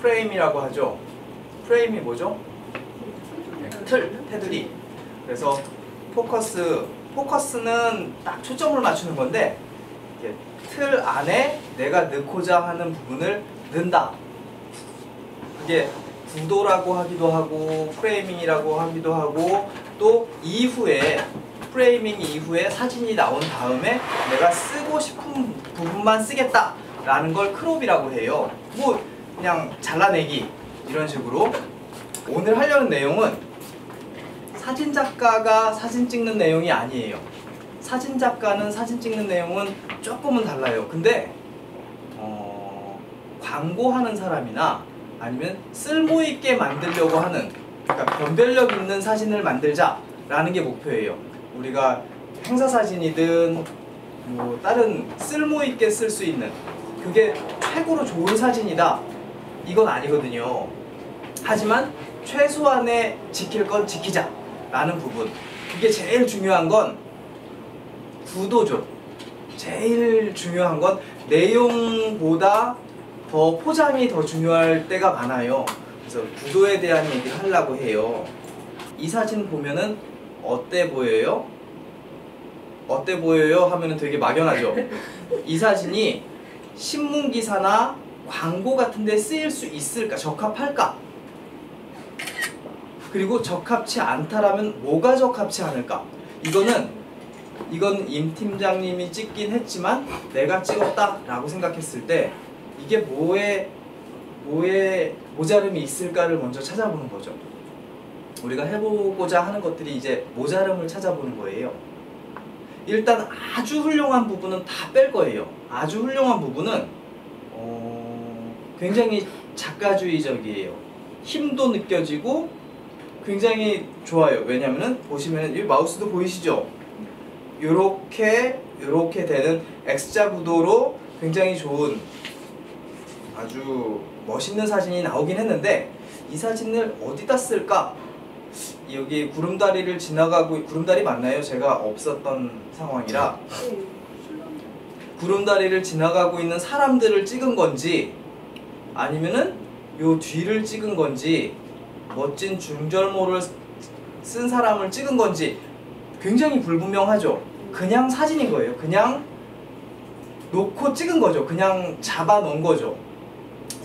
프레임이라고 하죠. 프레임이 뭐죠? 테두리. 그래서 포커스는 딱 초점을 맞추는 건데 틀 안에 내가 넣고자 하는 부분을 넣는다. 그게 구도라고 하기도 하고 프레이밍이라고 하기도 하고 또 이후에 프레이밍 이후에 사진이 나온 다음에 내가 쓰고 싶은 부분만 쓰겠다 라는 걸 크롭이라고 해요. 뭐 그냥 잘라내기 이런 식으로. 오늘 하려는 내용은 사진작가가 사진 찍는 내용이 아니에요. 사진작가는 사진 찍는 내용은 조금은 달라요. 근데 광고하는 사람이나 아니면 쓸모있게 만들려고 하는, 그러니까 변별력 있는 사진을 만들자 라는 게 목표예요. 우리가 행사사진이든 뭐 다른 쓸모있게 쓸 수 있는, 그게 최고로 좋은 사진이다 이건 아니거든요. 하지만 최소한의 지킬 건 지키자 라는 부분, 그게 제일 중요한 건 구도죠. 제일 중요한 건 내용보다 더 포장이 더 중요할 때가 많아요. 그래서 구도에 대한 얘기를 하려고 해요. 이 사진 보면은 어때 보여요? 어때 보여요? 하면은 되게 막연하죠. 이 사진이 신문기사나 광고 같은 데 쓰일 수 있을까? 적합할까? 그리고 적합치 않다라면 뭐가 적합치 않을까? 이건 임 팀장님이 찍긴 했지만 내가 찍었다라고 생각했을 때 이게 뭐에 모자름이 있을까를 먼저 찾아보는 거죠. 우리가 해보고자 하는 것들이 이제 모자름을 찾아보는 거예요. 일단 아주 훌륭한 부분은 다 뺄 거예요. 아주 훌륭한 부분은 굉장히 작가주의적이에요. 힘도 느껴지고 굉장히 좋아요. 왜냐면은 보시면은 이 마우스도 보이시죠? 요렇게 되는 X자 구도로 굉장히 좋은 아주 멋있는 사진이 나오긴 했는데 이 사진을 어디다 쓸까? 여기 구름다리를 지나가고, 구름다리 맞나요? 제가 없었던 상황이라. 구름다리를 지나가고 있는 사람들을 찍은 건지 아니면은 요 뒤를 찍은 건지 멋진 중절모를 쓴 사람을 찍은 건지 굉장히 불분명하죠. 그냥 사진인 거예요. 그냥 놓고 찍은 거죠. 그냥 잡아 놓은 거죠.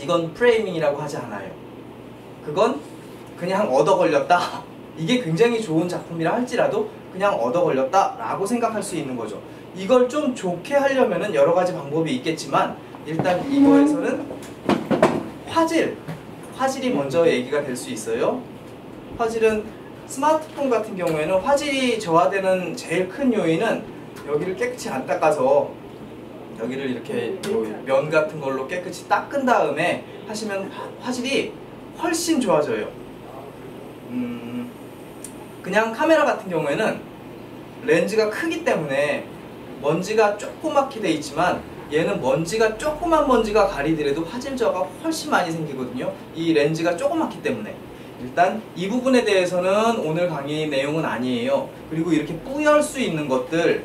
이건 프레이밍이라고 하지 않아요. 그건 그냥 얻어 걸렸다. 이게 굉장히 좋은 작품이라 할지라도 그냥 얻어 걸렸다 라고 생각할 수 있는 거죠. 이걸 좀 좋게 하려면은 여러 가지 방법이 있겠지만 일단 이거에서는 화질이 먼저 얘기가 될 수 있어요. 화질은 스마트폰 같은 경우에는 화질이 저하되는 제일 큰 요인은 여기를 깨끗이 안 닦아서 여기를 이렇게 면 같은 걸로 깨끗이 닦은 다음에 하시면 화질이 훨씬 좋아져요. 그냥 카메라 같은 경우에는 렌즈가 크기 때문에 먼지가 조그맣게 돼 있지만 얘는 조그만 먼지가 가리더라도 화질 저하가 훨씬 많이 생기거든요. 이 렌즈가 조그맣기 때문에. 일단 이 부분에 대해서는 오늘 강의 내용은 아니에요. 그리고 이렇게 뿌열 수 있는 것들,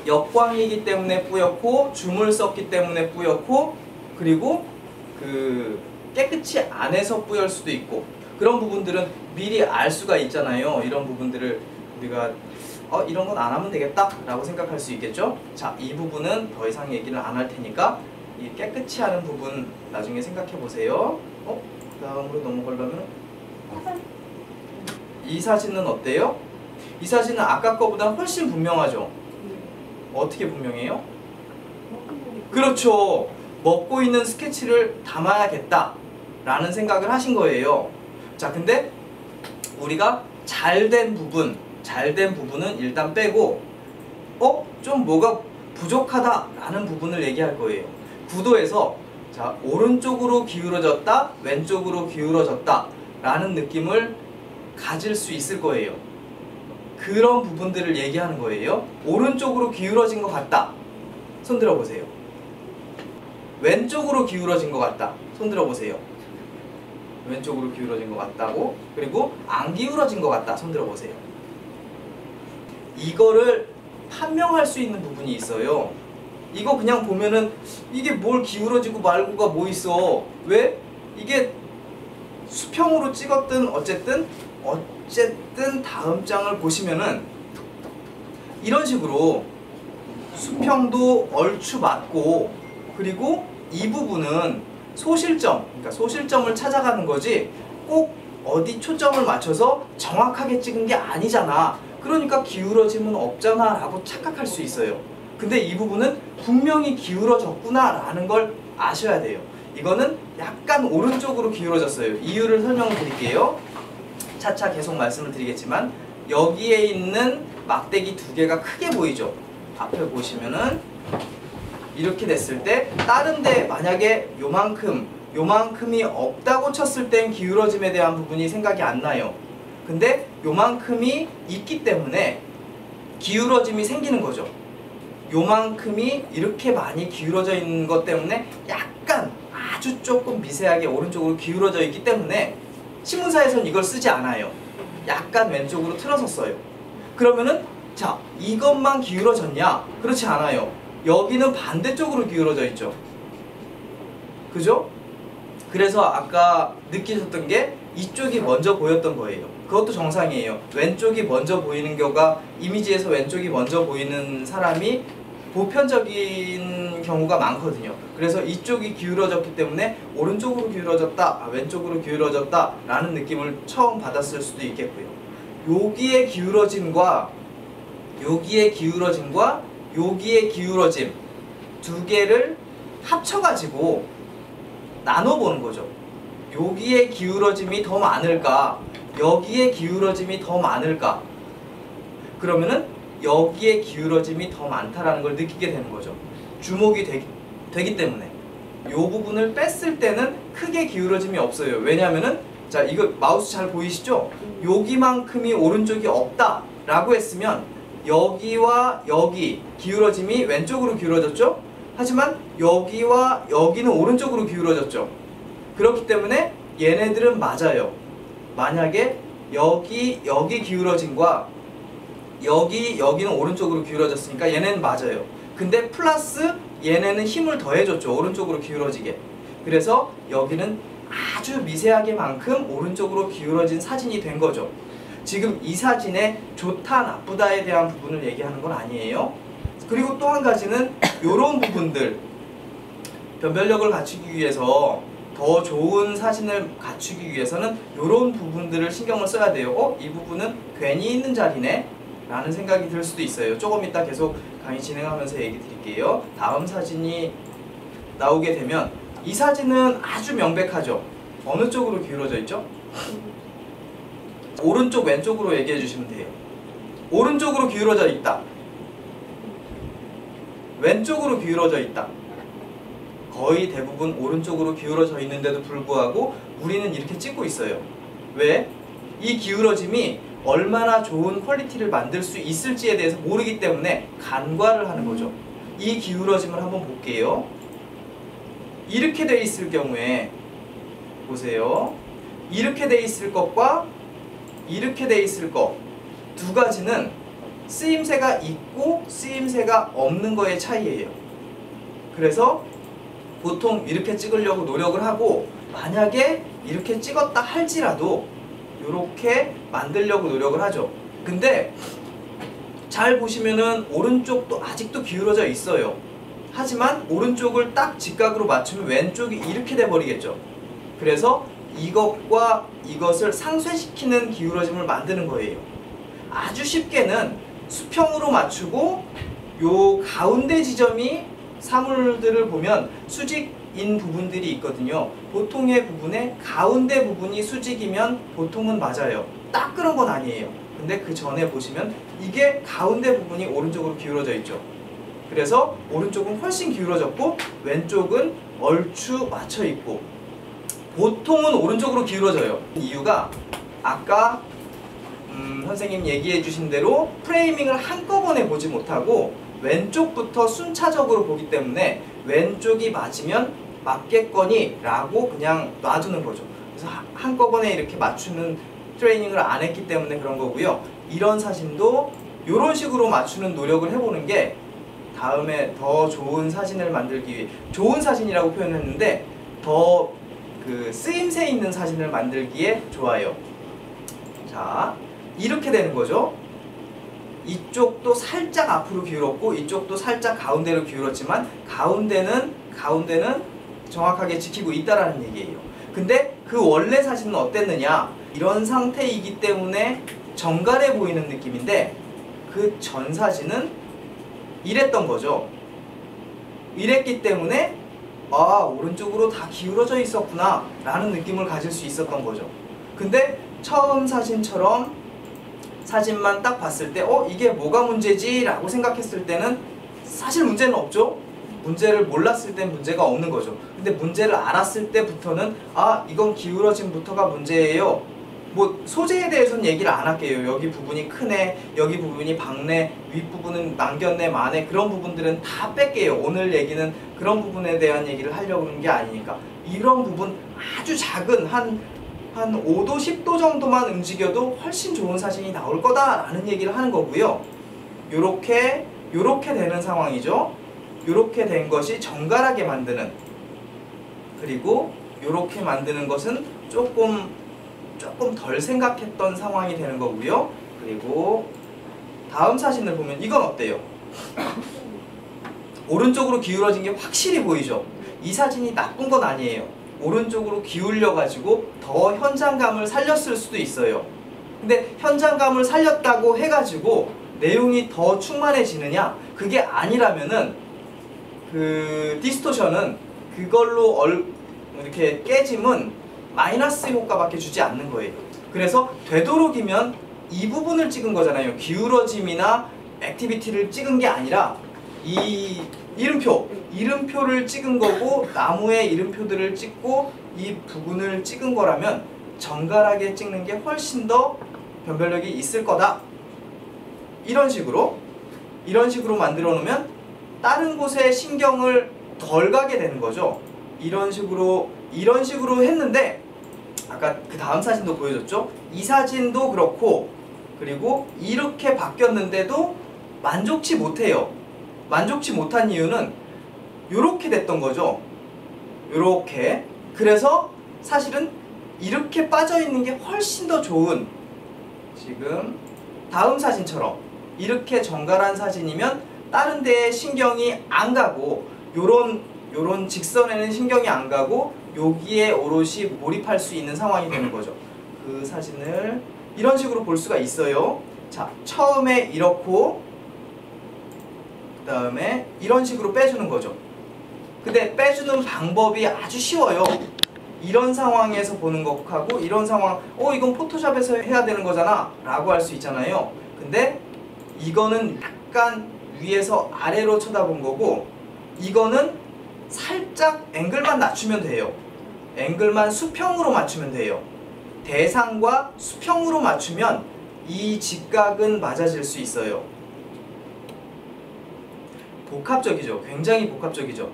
역광이기 때문에 뿌옇고 줌을 썼기 때문에 뿌옇고 그리고 깨끗이 안 해서 뿌열 수도 있고 그런 부분들은 미리 알 수가 있잖아요. 이런 부분들을 우리가 이런 건 안 하면 되겠다 라고 생각할 수 있겠죠. 자, 이 부분은 더 이상 얘기를 안 할 테니까 이 깨끗이 하는 부분 나중에 생각해 보세요. 그 다음으로 넘어가려면 이 사진은 어때요? 이 사진은 아까 거보다 훨씬 분명하죠. 어떻게 분명해요? 그렇죠. 먹고 있는 스케치를 담아야겠다 라는 생각을 하신 거예요. 자, 근데 우리가 잘된 부분은 일단 빼고 좀 뭐가 부족하다 라는 부분을 얘기할 거예요. 구도에서 자, 오른쪽으로 기울어졌다, 왼쪽으로 기울어졌다 라는 느낌을 가질 수 있을 거예요. 그런 부분들을 얘기하는 거예요. 오른쪽으로 기울어진 것 같다. 손 들어보세요. 왼쪽으로 기울어진 것 같다. 손 들어보세요. 왼쪽으로 기울어진 것 같다고. 그리고 안 기울어진 것 같다. 손 들어보세요. 이거를 판명할 수 있는 부분이 있어요. 이거 그냥 보면은 이게 뭘 기울어지고 말고가 뭐 있어. 왜? 이게 수평으로 찍었든 어쨌든 다음 장을 보시면은 이런 식으로 수평도 얼추 맞고, 그리고 이 부분은 소실점, 그러니까 소실점을 찾아가는 거지 꼭 어디 초점을 맞춰서 정확하게 찍은 게 아니잖아, 그러니까 기울어짐은 없잖아 라고 착각할 수 있어요. 근데 이 부분은 분명히 기울어졌구나 라는 걸 아셔야 돼요. 이거는 약간 오른쪽으로 기울어졌어요. 이유를 설명을 드릴게요. 차차 계속 말씀을 드리겠지만, 여기에 있는 막대기 두 개가 크게 보이죠? 앞에 보시면은 이렇게 됐을 때 다른 데 만약에 요만큼이 없다고 쳤을 땐 기울어짐에 대한 부분이 생각이 안 나요. 근데 요만큼이 있기 때문에 기울어짐이 생기는 거죠. 요만큼이 이렇게 많이 기울어져 있는 것 때문에 약간 아주 조금 미세하게 오른쪽으로 기울어져 있기 때문에 신문사에선 이걸 쓰지 않아요. 약간 왼쪽으로 틀어서 써요. 그러면은 자, 이것만 기울어졌냐? 그렇지 않아요. 여기는 반대쪽으로 기울어져 있죠. 그죠? 그래서 아까 느끼셨던 게 이쪽이 먼저 보였던 거예요. 그것도 정상이에요. 왼쪽이 먼저 보이는 경우가, 이미지에서 왼쪽이 먼저 보이는 사람이 보편적인 경우가 많거든요. 그래서 이쪽이 기울어졌기 때문에 오른쪽으로 기울어졌다, 왼쪽으로 기울어졌다 라는 느낌을 처음 받았을 수도 있겠고요. 여기의 기울어짐과 여기의 기울어짐 두 개를 합쳐가지고 나눠보는 거죠. 여기의 기울어짐이 더 많을까, 여기의 기울어짐이 더 많을까, 그러면은 여기에 기울어짐이 더 많다라는 걸 느끼게 되는 거죠. 주목이 되기 때문에. 이 부분을 뺐을 때는 크게 기울어짐이 없어요. 왜냐면은 자, 이거 마우스 잘 보이시죠? 여기만큼이 오른쪽이 없다 라고 했으면 여기와 여기 기울어짐이 왼쪽으로 기울어졌죠? 하지만 여기와 여기는 오른쪽으로 기울어졌죠. 그렇기 때문에 얘네들은 맞아요. 만약에 여기 기울어짐과 여기는 오른쪽으로 기울어졌으니까 얘네는 맞아요. 근데 플러스 얘네는 힘을 더해줬죠. 오른쪽으로 기울어지게. 그래서 여기는 아주 미세하게 만큼 오른쪽으로 기울어진 사진이 된 거죠. 지금 이 사진의 좋다 나쁘다에 대한 부분을 얘기하는 건 아니에요. 그리고 또 한 가지는 이런 부분들, 변별력을 갖추기 위해서, 더 좋은 사진을 갖추기 위해서는 이런 부분들을 신경을 써야 돼요. 이 부분은 괜히 있는 자리네 라는 생각이 들 수도 있어요. 조금 이따 계속 강의 진행하면서 얘기 드릴게요. 다음 사진이 나오게 되면 이 사진은 아주 명백하죠. 어느 쪽으로 기울어져 있죠? 오른쪽 왼쪽으로 얘기해 주시면 돼요. 오른쪽으로 기울어져 있다, 왼쪽으로 기울어져 있다. 거의 대부분 오른쪽으로 기울어져 있는데도 불구하고 우리는 이렇게 찍고 있어요. 왜? 이 기울어짐이 얼마나 좋은 퀄리티를 만들 수 있을지에 대해서 모르기 때문에 간과를 하는 거죠. 이 기울어짐을 한번 볼게요. 이렇게 돼 있을 경우에 보세요. 이렇게 돼 있을 것과 이렇게 돼 있을 것 두 가지는 쓰임새가 있고 쓰임새가 없는 거의 차이예요. 그래서 보통 이렇게 찍으려고 노력을 하고, 만약에 이렇게 찍었다 할지라도 이렇게 만들려고 노력을 하죠. 근데 잘 보시면은 오른쪽도 아직도 기울어져 있어요. 하지만 오른쪽을 딱 직각으로 맞추면 왼쪽이 이렇게 돼 버리겠죠. 그래서 이것과 이것을 상쇄시키는 기울어짐을 만드는 거예요. 아주 쉽게는 수평으로 맞추고 요 가운데 지점이, 사물들을 보면 수직인 부분들이 있거든요. 보통의 부분에 가운데 부분이 수직이면 보통은 맞아요. 딱 그런 건 아니에요. 근데 그 전에 보시면 이게 가운데 부분이 오른쪽으로 기울어져 있죠. 그래서 오른쪽은 훨씬 기울어졌고 왼쪽은 얼추 맞춰 있고, 보통은 오른쪽으로 기울어져요. 이유가 아까 선생님 얘기해 주신 대로 프레이밍을 한꺼번에 보지 못하고 왼쪽부터 순차적으로 보기 때문에 왼쪽이 맞으면 맞겠거니 라고 그냥 놔두는 거죠. 그래서 한꺼번에 이렇게 맞추는 트레이닝을 안 했기 때문에 그런 거고요. 이런 사진도 이런 식으로 맞추는 노력을 해보는 게 다음에 더 좋은 사진을 만들기 위해, 좋은 사진이라고 표현했는데 더 그 쓰임새 있는 사진을 만들기에 좋아요. 자, 이렇게 되는 거죠. 이쪽도 살짝 앞으로 기울었고 이쪽도 살짝 가운데로 기울었지만 가운데는 정확하게 지키고 있다라는 얘기예요. 근데 그 원래 사진은 어땠느냐? 이런 상태이기 때문에 정갈해 보이는 느낌인데 그 전 사진은 이랬던 거죠. 이랬기 때문에 아, 오른쪽으로 다 기울어져 있었구나 라는 느낌을 가질 수 있었던 거죠. 근데 처음 사진처럼 사진만 딱 봤을 때 이게 뭐가 문제지? 라고 생각했을 때는 사실 문제는 없죠. 문제를 몰랐을 땐 문제가 없는 거죠. 근데 문제를 알았을 때부터는 아, 이건 기울어짐부터가 문제예요. 뭐 소재에 대해서는 얘기를 안 할게요. 여기 부분이 크네, 여기 부분이 박네, 윗부분은 남겼네, 마네, 그런 부분들은 다 뺄게요. 오늘 얘기는 그런 부분에 대한 얘기를 하려고 하는 게 아니니까. 이런 부분 아주 작은 한 5도, 10도 정도만 움직여도 훨씬 좋은 사진이 나올 거다라는 얘기를 하는 거고요. 요렇게 되는 상황이죠. 요렇게 된 것이 정갈하게 만드는, 그리고 요렇게 만드는 것은 조금 덜 생각했던 상황이 되는 거고요. 그리고 다음 사진을 보면 이건 어때요? 오른쪽으로 기울어진 게 확실히 보이죠? 이 사진이 나쁜 건 아니에요. 오른쪽으로 기울여 가지고 더 현장감을 살렸을 수도 있어요. 근데 현장감을 살렸다고 해가지고 내용이 더 충만해지느냐? 그게 아니라면은 그 디스토션은 그걸로 이렇게 깨짐은 마이너스 효과밖에 주지 않는 거예요. 그래서 되도록이면 이 부분을 찍은 거잖아요. 기울어짐이나 액티비티를 찍은 게 아니라 이 이름표를 찍은 거고 나무의 이름표들을 찍고 이 부분을 찍은 거라면 정갈하게 찍는 게 훨씬 더 변별력이 있을 거다. 이런 식으로 만들어 놓으면 다른 곳에 신경을 덜 가게 되는 거죠. 이런 식으로 했는데 아까 그 다음 사진도 보여줬죠? 이 사진도 그렇고, 그리고 이렇게 바뀌었는데도 만족치 못해요. 만족치 못한 이유는 요렇게 됐던 거죠. 요렇게. 그래서 사실은 이렇게 빠져있는 게 훨씬 더 좋은, 지금 다음 사진처럼 이렇게 정갈한 사진이면 다른 데에 신경이 안 가고 요런 직선에는 신경이 안 가고 여기에 오롯이 몰입할 수 있는 상황이 되는 거죠. 그 사진을 이런 식으로 볼 수가 있어요. 자, 처음에 이렇고 그 다음에 이런 식으로 빼주는 거죠. 근데 빼주는 방법이 아주 쉬워요. 이런 상황에서 보는 것하고 이런 상황, 이건 포토샵에서 해야 되는 거잖아 라고 할 수 있잖아요. 근데 이거는 약간 위에서 아래로 쳐다본 거고, 이거는 살짝 앵글만 낮추면 돼요. 앵글만 수평으로 맞추면 돼요. 대상과 수평으로 맞추면 이 직각은 맞아질 수 있어요. 복합적이죠. 굉장히 복합적이죠.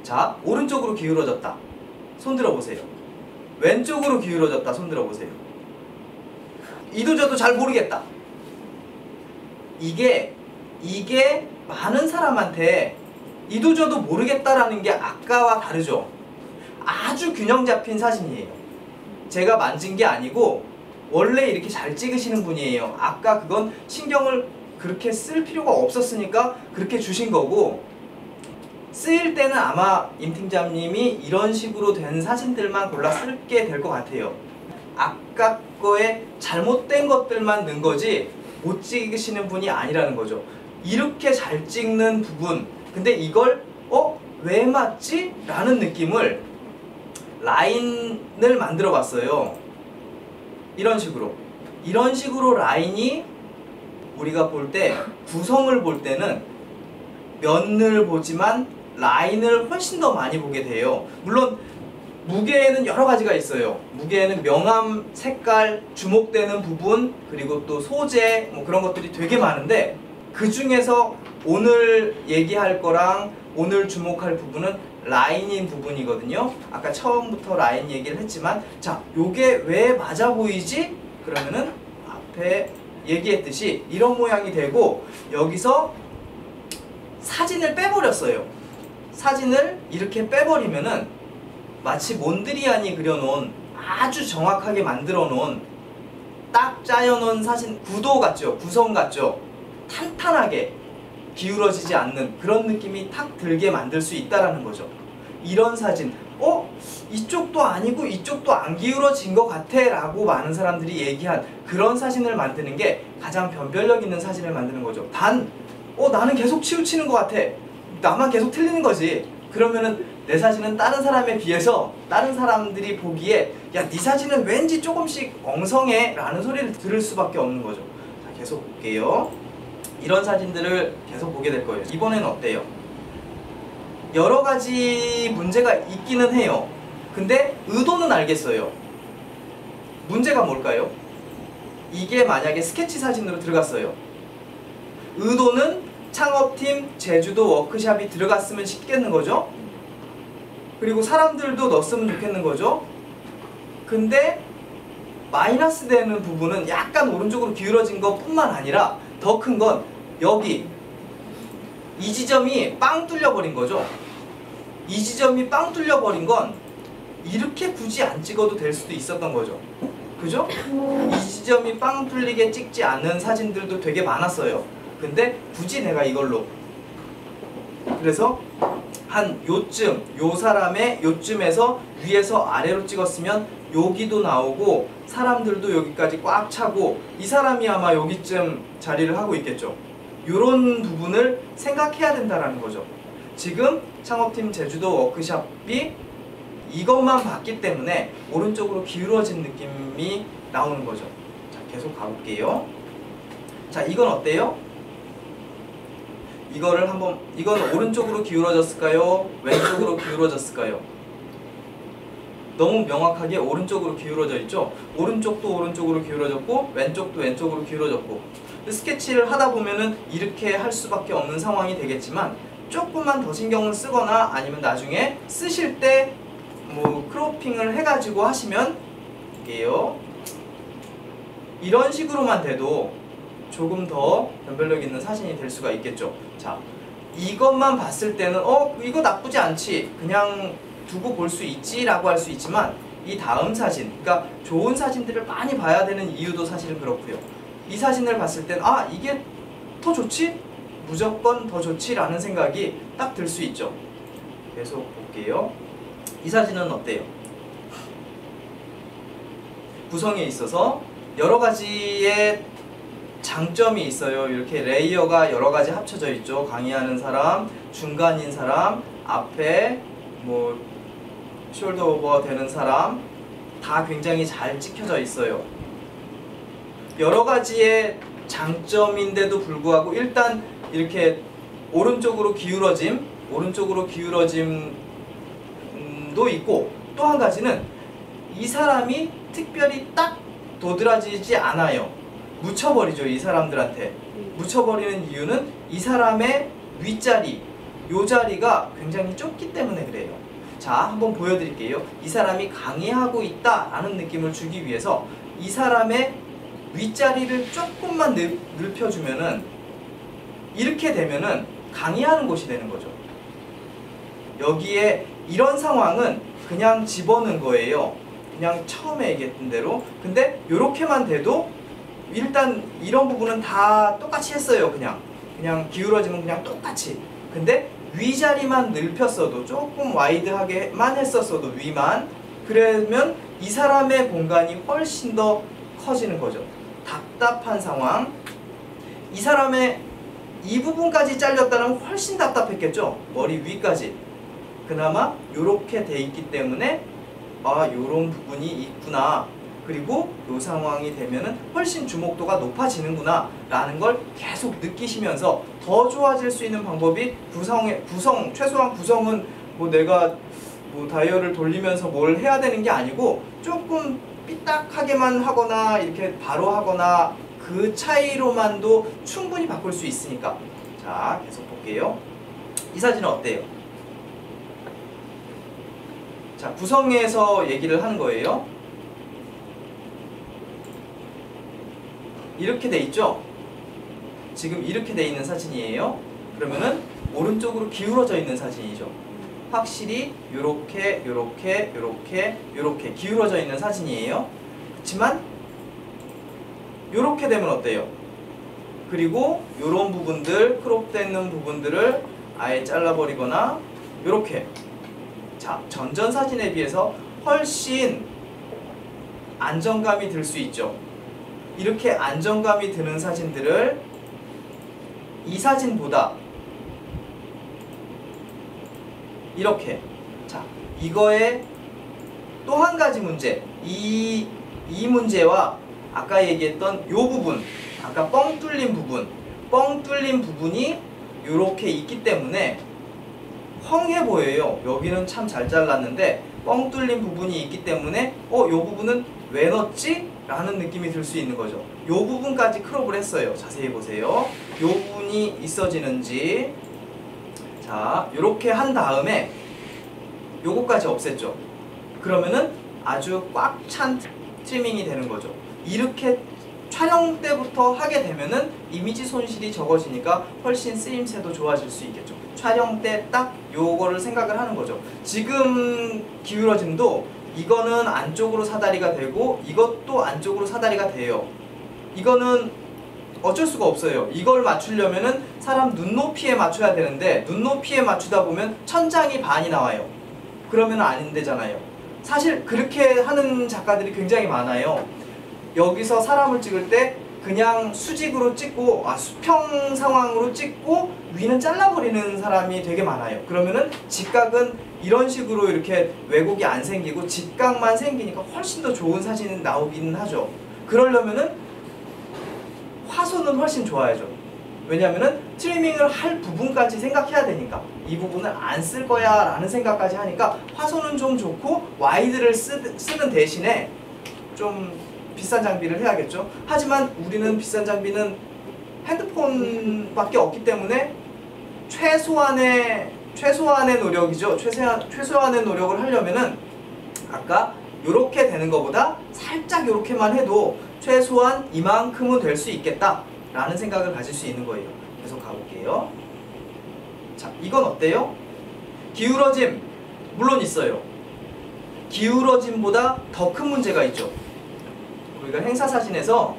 자, 오른쪽으로 기울어졌다. 손 들어보세요. 왼쪽으로 기울어졌다. 손 들어보세요. 이도저도 잘 모르겠다. 이게 많은 사람한테 이도저도 모르겠다라는 게 아까와 다르죠. 아주 균형 잡힌 사진이에요. 제가 만진 게 아니고 원래 이렇게 잘 찍으시는 분이에요. 아까 그건 신경을 그렇게 쓸 필요가 없었으니까 그렇게 주신 거고, 쓰일 때는 아마 임 팀장님이 이런 식으로 된 사진들만 골라 쓸게 될 것 같아요. 아까 거에 잘못된 것들만 넣은 거지 못 찍으시는 분이 아니라는 거죠. 이렇게 잘 찍는 부분, 근데 이걸 왜 맞지? 라는 느낌을 라인을 만들어 봤어요. 이런 식으로 라인이 우리가 볼 때, 구성을 볼 때는 면을 보지만 라인을 훨씬 더 많이 보게 돼요. 물론 무게에는 여러 가지가 있어요. 무게에는 명암, 색깔, 주목되는 부분, 그리고 또 소재, 뭐 그런 것들이 되게 많은데, 그 중에서 오늘 얘기할 거랑 오늘 주목할 부분은 라인인 부분이거든요. 아까 처음부터 라인 얘기를 했지만, 자, 요게 왜 맞아 보이지? 그러면은 앞에 얘기했듯이 이런 모양이 되고, 여기서 사진을 빼버렸어요. 사진을 이렇게 빼버리면은 마치 몬드리안이 그려놓은 아주 정확하게 만들어 놓은 딱 짜여놓은 사진 구도 같죠? 구성 같죠? 탄탄하게 기울어지지 않는 그런 느낌이 탁 들게 만들 수 있다라는 거죠. 이런 사진, 이쪽도 아니고 이쪽도 안 기울어진 것 같아 라고 많은 사람들이 얘기한 그런 사진을 만드는 게 가장 변별력 있는 사진을 만드는 거죠. 단, 나는 계속 치우치는 것 같아. 나만 계속 틀리는 거지. 그러면은 내 사진은 다른 사람에 비해서 다른 사람들이 보기에 야, 네 사진은 왠지 조금씩 엉성해 라는 소리를 들을 수밖에 없는 거죠. 자, 계속 볼게요. 이런 사진들을 계속 보게 될 거예요. 이번에는 어때요? 여러 가지 문제가 있기는 해요. 근데 의도는 알겠어요. 문제가 뭘까요? 이게 만약에 스케치 사진으로 들어갔어요. 의도는 창업팀 제주도 워크샵이 들어갔으면 싶겠는 거죠. 그리고 사람들도 넣었으면 좋겠는 거죠. 근데 마이너스 되는 부분은 약간 오른쪽으로 기울어진 것 뿐만 아니라 더 큰 건 여기 이 지점이 빵 뚫려버린 거죠. 이 지점이 빵 뚫려버린 건 이렇게 굳이 안 찍어도 될 수도 있었던 거죠. 그죠? 이 지점이 빵 뚫리게 찍지 않는 사진들도 되게 많았어요. 근데 굳이 내가 이걸로 그래서 한 요쯤, 요 사람의 요쯤에서 위에서 아래로 찍었으면 여기도 나오고 사람들도 여기까지 꽉 차고 이 사람이 아마 여기쯤 자리를 하고 있겠죠. 요런 부분을 생각해야 된다라는 거죠. 지금 창업팀 제주도 워크샵이 이것만 봤기 때문에 오른쪽으로 기울어진 느낌이 나오는 거죠. 자, 계속 가볼게요. 자, 이건 어때요? 이거를 한번, 이건 오른쪽으로 기울어졌을까요? 왼쪽으로 기울어졌을까요? 너무 명확하게 오른쪽으로 기울어져 있죠? 오른쪽도 오른쪽으로 기울어졌고 왼쪽도 왼쪽으로 기울어졌고 스케치를 하다 보면은 이렇게 할 수밖에 없는 상황이 되겠지만 조금만 더 신경을 쓰거나 아니면 나중에 쓰실 때 뭐 크로핑을 해가지고 하시면 이게요. 이런 식으로만 돼도 조금 더 변별력 있는 사진이 될 수가 있겠죠. 자, 이것만 봤을 때는 이거 나쁘지 않지, 그냥 두고 볼 수 있지 라고 할 수 있지만 이 다음 사진, 그러니까 좋은 사진들을 많이 봐야 되는 이유도 사실은 그렇고요. 이 사진을 봤을 땐 이게 더 좋지? 무조건 더 좋지 라는 생각이 딱 들 수 있죠. 계속 볼게요. 이 사진은 어때요? 구성에 있어서 여러 가지의 장점이 있어요. 이렇게 레이어가 여러 가지 합쳐져 있죠. 강의하는 사람, 중간인 사람, 앞에 뭐 숄더 오버 되는 사람 다 굉장히 잘 찍혀져 있어요. 여러 가지의 장점인데도 불구하고 일단 이렇게 오른쪽으로 기울어짐도 있고, 또 한 가지는 이 사람이 특별히 딱 도드라지지 않아요. 묻혀버리죠. 이 사람들한테 묻혀버리는 이유는 이 사람의 윗자리, 요 자리가 굉장히 좁기 때문에 그래요. 자, 한번 보여드릴게요. 이 사람이 강의하고 있다라는 느낌을 주기 위해서 이 사람의 윗자리를 조금만 넓혀주면은 이렇게 되면은 강의하는 곳이 되는 거죠. 여기에 이런 상황은 그냥 집어넣은 거예요. 그냥 처음에 얘기했던 대로. 근데 이렇게만 돼도 일단 이런 부분은 다 똑같이 했어요. 그냥 기울어지면 그냥 똑같이. 근데 위자리만 넓혔어도, 조금 와이드하게만 했었어도, 위만, 그러면 이 사람의 공간이 훨씬 더 커지는 거죠. 답답한 상황. 이 사람의 이 부분까지 잘렸다면 훨씬 답답했겠죠. 머리 위까지. 그나마 이렇게 돼 있기 때문에 요런 부분이 있구나, 그리고 요 상황이 되면은 훨씬 주목도가 높아지는구나 라는 걸 계속 느끼시면서 더 좋아질 수 있는 방법이 최소한 구성은 뭐 내가 뭐 다이얼을 돌리면서 뭘 해야 되는 게 아니고 조금 삐딱하게만 하거나 이렇게 바로 하거나 그 차이로만도 충분히 바꿀 수 있으니까. 자, 계속 볼게요. 이 사진은 어때요? 자, 구성에서 얘기를 하는 거예요. 이렇게 돼 있죠? 지금 이렇게 돼 있는 사진이에요. 그러면은 오른쪽으로 기울어져 있는 사진이죠. 확실히 요렇게 요렇게 요렇게 요렇게 기울어져 있는 사진이에요. 그렇지만 요렇게 되면 어때요? 그리고 요런 부분들, 크롭되는 부분들을 아예 잘라버리거나 요렇게. 자, 전전 사진에 비해서 훨씬 안정감이 들 수 있죠. 이렇게 안정감이 드는 사진들을 이 사진보다 이렇게. 자, 이거에 또 한 가지 문제. 이 문제와 아까 얘기했던 요 부분, 아까 뻥 뚫린 부분이 이렇게 있기 때문에 헝해 보여요. 여기는 참 잘 잘랐는데 뻥 뚫린 부분이 있기 때문에 요 부분은 왜 넣었지? 라는 느낌이 들 수 있는 거죠. 요 부분까지 크롭을 했어요. 자세히 보세요. 요 부분이 있어지는지. 자, 요렇게 한 다음에 요거까지 없앴죠. 그러면은 아주 꽉 찬 트리밍이 되는 거죠. 이렇게 촬영 때부터 하게 되면은 이미지 손실이 적어지니까 훨씬 쓰임새도 좋아질 수 있겠죠. 촬영 때 딱 요거를 생각을 하는 거죠. 지금 기울어짐도 이거는 안쪽으로 사다리가 되고 이것도 안쪽으로 사다리가 돼요. 이거는 어쩔 수가 없어요. 이걸 맞추려면은 사람 눈높이에 맞춰야 되는데 눈높이에 맞추다 보면 천장이 반이 나와요. 그러면 안 되잖아요. 사실 그렇게 하는 작가들이 굉장히 많아요. 여기서 사람을 찍을 때 그냥 수직으로 찍고 수평 상황으로 찍고 위는 잘라버리는 사람이 되게 많아요. 그러면은 직각은 이런 식으로 이렇게 왜곡이 안 생기고 직각만 생기니까 훨씬 더 좋은 사진이 나오긴 하죠. 그러려면은 화소는 훨씬 좋아야죠. 왜냐면은 트리밍을 할 부분까지 생각해야 되니까 이 부분을 안 쓸 거야 라는 생각까지 하니까 화소는 좀 좋고 와이드를 쓰는 대신에 좀 비싼 장비를 해야겠죠. 하지만 우리는 비싼 장비는 핸드폰밖에 없기 때문에 최소한의 노력이죠. 최소한의 노력을 하려면은 아까 요렇게 되는 것보다 살짝 요렇게만 해도 최소한 이만큼은 될 수 있겠다 라는 생각을 가질 수 있는 거예요. 계속 가볼게요. 자, 이건 어때요? 기울어짐 물론 있어요. 기울어짐보다 더 큰 문제가 있죠. 우리가 행사 사진에서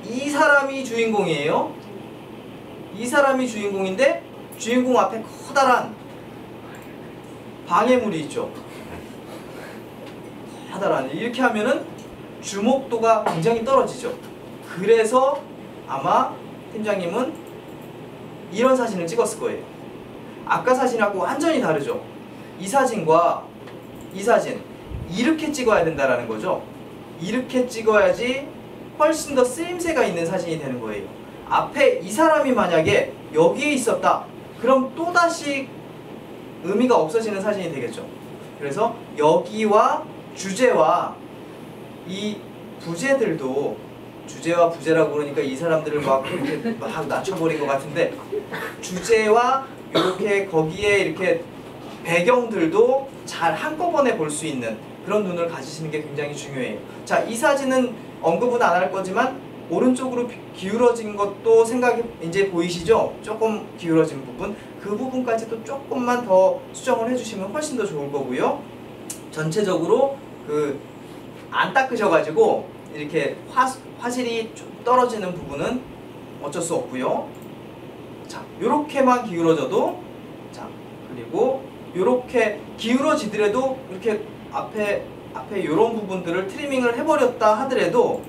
이 사람이 주인공이에요. 이 사람이 주인공인데 주인공 앞에 커다란 방해물이 있죠. 커다란. 이렇게 하면은 주목도가 굉장히 떨어지죠. 그래서 아마 팀장님은 이런 사진을 찍었을 거예요. 아까 사진하고 완전히 다르죠. 이 사진과 이 사진 이렇게 찍어야 된다라는 거죠. 이렇게 찍어야지 훨씬 더 쓰임새가 있는 사진이 되는 거예요. 앞에 이 사람이 만약에 여기에 있었다 그럼 또다시 의미가 없어지는 사진이 되겠죠. 그래서 여기와 주제와 이 부제들도 주제와 부제라고 그러니까 이 사람들을 막 이렇게 막 낮춰버린 것 같은데 주제와 이렇게 거기에 이렇게 배경들도 잘 한꺼번에 볼 수 있는 그런 눈을 가지시는 게 굉장히 중요해요. 자, 이 사진은 언급은 안 할 거지만 오른쪽으로 기울어진 것도 생각이 이제 보이시죠? 조금 기울어진 부분 그 부분까지도 조금만 더 수정을 해주시면 훨씬 더 좋을 거고요. 전체적으로 안 닦으셔가지고 이렇게 화질이 좀 떨어지는 부분은 어쩔 수 없고요. 자, 요렇게만 기울어져도 자, 그리고 요렇게 기울어지더라도 이렇게 앞에 요런 부분들을 트리밍을 해버렸다 하더라도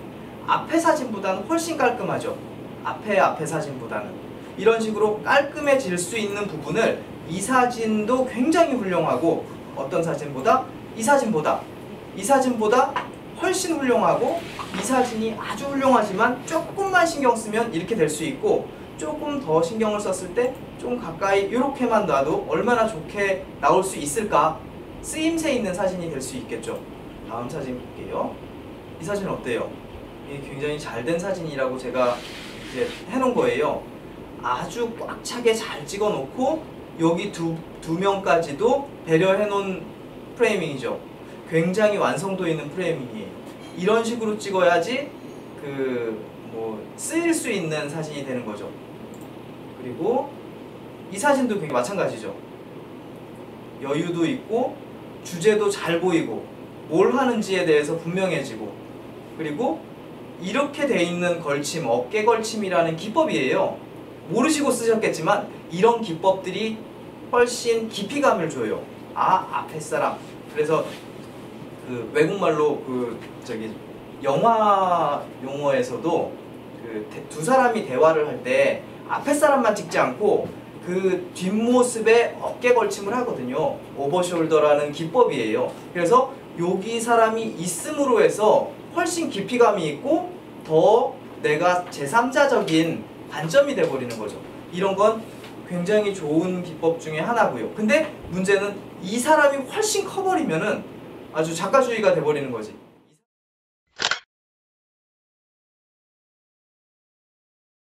앞에 사진보다는 훨씬 깔끔하죠. 앞에 사진보다는 이런 식으로 깔끔해질 수 있는 부분을 이 사진도 굉장히 훌륭하고 어떤 사진보다 이 사진보다 훨씬 훌륭하고 이 사진이 아주 훌륭하지만 조금만 신경 쓰면 이렇게 될 수 있고 조금 더 신경을 썼을 때 좀 가까이 이렇게만 놔도 얼마나 좋게 나올 수 있을까 쓰임새 있는 사진이 될 수 있겠죠. 다음 사진 볼게요. 이 사진은 어때요? 이게 굉장히 잘 된 사진이라고 제가 이제 해놓은 거예요. 아주 꽉 차게 잘 찍어 놓고 여기 두 명까지도 배려해 놓은 프레이밍이죠. 굉장히 완성도 있는 프레이밍이에요. 이런 식으로 찍어야지 쓰일 수 있는 사진이 되는 거죠. 그리고 이 사진도 굉장히 마찬가지죠. 여유도 있고 주제도 잘 보이고 뭘 하는지에 대해서 분명해지고, 그리고 이렇게 돼 있는 걸침, 어깨 걸침이라는 기법이에요. 모르시고 쓰셨겠지만 이런 기법들이 훨씬 깊이감을 줘요. 앞에 사람. 그래서 그 외국말로 영화 용어에서도 두 사람이 대화를 할 때 앞에 사람만 찍지 않고 그 뒷모습에 어깨 걸침을 하거든요. 오버숄더라는 기법이에요. 그래서 여기 사람이 있음으로 해서 훨씬 깊이감이 있고 더 내가 제3자적인 관점이 돼버리는 거죠. 이런 건 굉장히 좋은 기법 중에 하나고요. 근데 문제는 이 사람이 훨씬 커버리면은 아주 작가주의가 돼버리는 거지.